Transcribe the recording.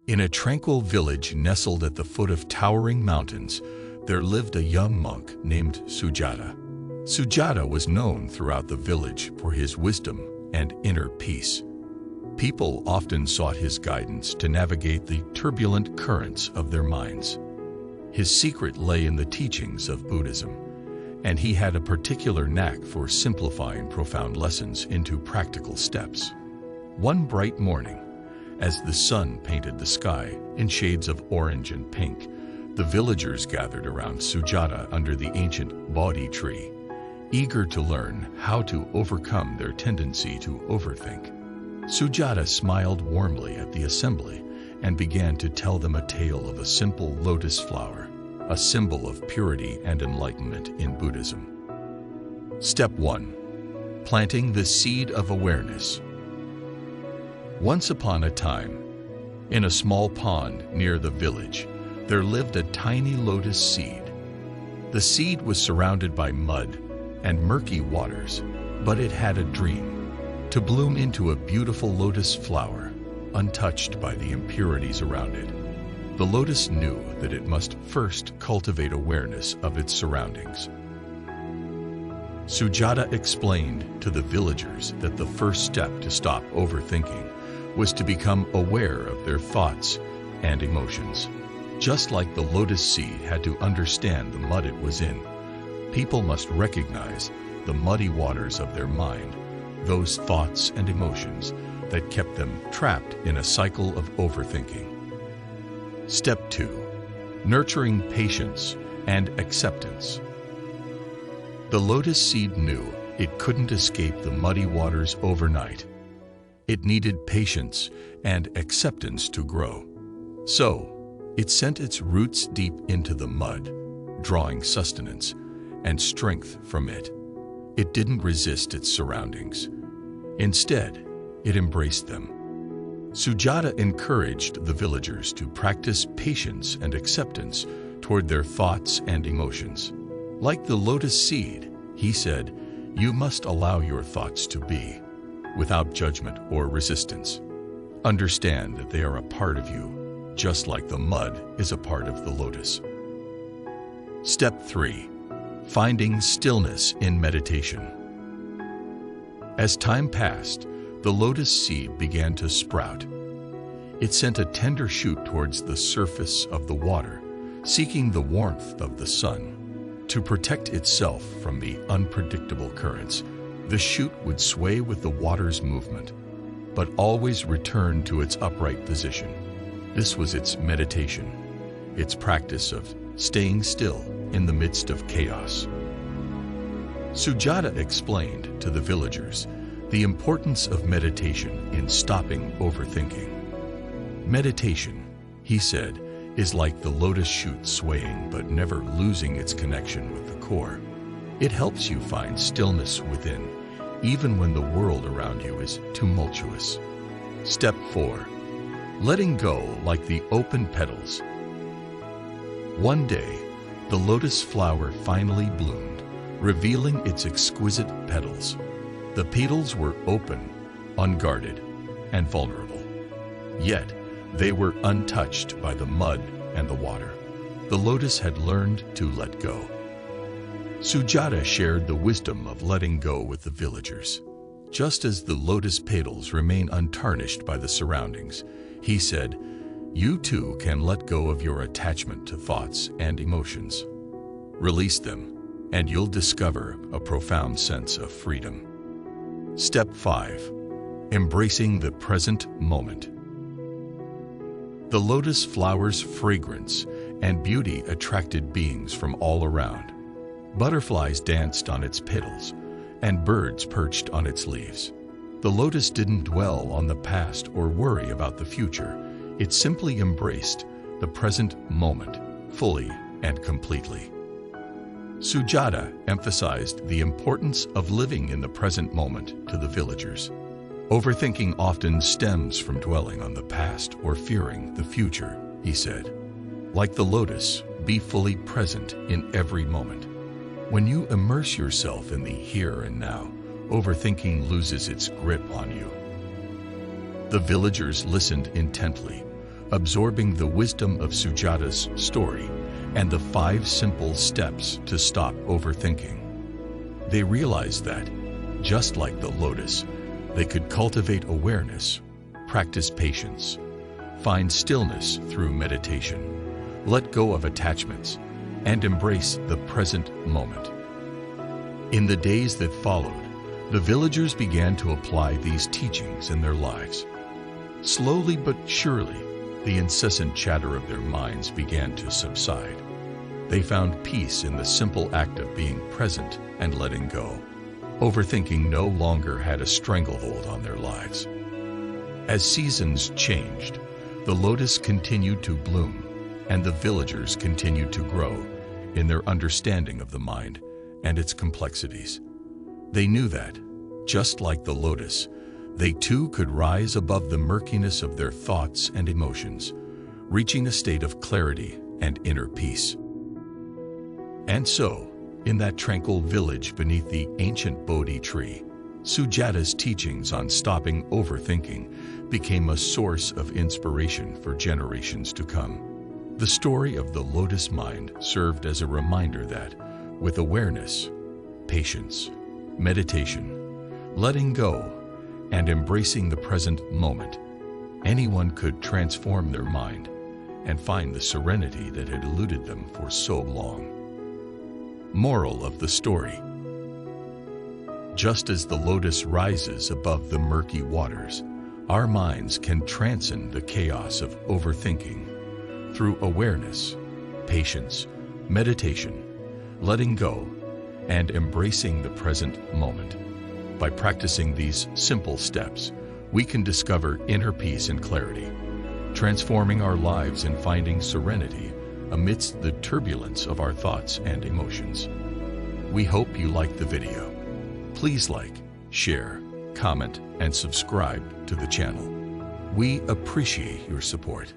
In a tranquil village nestled at the foot of towering mountains, there lived a young monk named Sujata. Sujata was known throughout the village for his wisdom and inner peace. People often sought his guidance to navigate the turbulent currents of their minds. His secret lay in the teachings of Buddhism, and he had a particular knack for simplifying profound lessons into practical steps. One bright morning, as the sun painted the sky in shades of orange and pink, the villagers gathered around Sujata under the ancient Bodhi tree, eager to learn how to overcome their tendency to overthink. Sujata smiled warmly at the assembly and began to tell them a tale of a simple lotus flower, a symbol of purity and enlightenment in Buddhism. Step 1. Planting the seed of awareness. Once upon a time, in a small pond near the village, there lived a tiny lotus seed. The seed was surrounded by mud and murky waters, but it had a dream: to bloom into a beautiful lotus flower, untouched by the impurities around it. The lotus knew that it must first cultivate awareness of its surroundings. Sujata explained to the villagers that the first step to stop overthinking was to become aware of their thoughts and emotions. Just like the lotus seed had to understand the mud it was in, people must recognize the muddy waters of their mind, those thoughts and emotions that kept them trapped in a cycle of overthinking. Step 2. Nurturing patience and acceptance. The lotus seed knew it couldn't escape the muddy waters overnight. It needed patience and acceptance to grow. So, it sent its roots deep into the mud, drawing sustenance and strength from it. It didn't resist its surroundings. Instead, it embraced them. Sujata encouraged the villagers to practice patience and acceptance toward their thoughts and emotions. Like the lotus seed, he said, you must allow your thoughts to be, without judgment or resistance. Understand that they are a part of you, just like the mud is a part of the lotus. Step 3. Finding stillness in meditation. As time passed, the lotus seed began to sprout. It sent a tender shoot towards the surface of the water, seeking the warmth of the sun. To protect itself from the unpredictable currents, the shoot would sway with the water's movement, but always return to its upright position. This was its meditation, its practice of staying still in the midst of chaos. Sujata explained to the villagers the importance of meditation in stopping overthinking. Meditation, he said, is like the lotus shoot swaying but never losing its connection with the core. It helps you find stillness within, even when the world around you is tumultuous. Step 4. Letting go like the open petals. One day, the lotus flower finally bloomed, revealing its exquisite petals. The petals were open, unguarded, and vulnerable. Yet, they were untouched by the mud and the water. The lotus had learned to let go. Sujata shared the wisdom of letting go with the villagers. Just as the lotus petals remain untarnished by the surroundings, he said, you too can let go of your attachment to thoughts and emotions. Release them, and you'll discover a profound sense of freedom. Step 5. Embracing the present moment. The lotus flower's fragrance and beauty attracted beings from all around. Butterflies danced on its petals, and birds perched on its leaves. The lotus didn't dwell on the past or worry about the future. It simply embraced the present moment, fully and completely. Sujata emphasized the importance of living in the present moment to the villagers. Overthinking often stems from dwelling on the past or fearing the future, he said. Like the lotus, be fully present in every moment. When you immerse yourself in the here and now, overthinking loses its grip on you. The villagers listened intently, absorbing the wisdom of Sujata's story and the 5 simple steps to stop overthinking. They realized that, just like the lotus, they could cultivate awareness, practice patience, find stillness through meditation, let go of attachments, and embrace the present moment. In the days that followed, the villagers began to apply these teachings in their lives. Slowly but surely, the incessant chatter of their minds began to subside. They found peace in the simple act of being present and letting go. Overthinking no longer had a stranglehold on their lives. As seasons changed, the lotus continued to bloom, and the villagers continued to grow in their understanding of the mind and its complexities. They knew that, just like the lotus, they too could rise above the murkiness of their thoughts and emotions, reaching a state of clarity and inner peace. And so, in that tranquil village beneath the ancient Bodhi tree, Sujata's teachings on stopping overthinking became a source of inspiration for generations to come. The story of the lotus mind served as a reminder that, with awareness, patience, meditation, letting go, and embracing the present moment, anyone could transform their mind and find the serenity that had eluded them for so long. Moral of the story: just as the lotus rises above the murky waters, our minds can transcend the chaos of overthinking through awareness, patience, meditation, letting go, and embracing the present moment. By practicing these simple steps, we can discover inner peace and clarity, transforming our lives and finding serenity amidst the turbulence of our thoughts and emotions. We hope you liked the video. Please like, share, comment, and subscribe to the channel. We appreciate your support.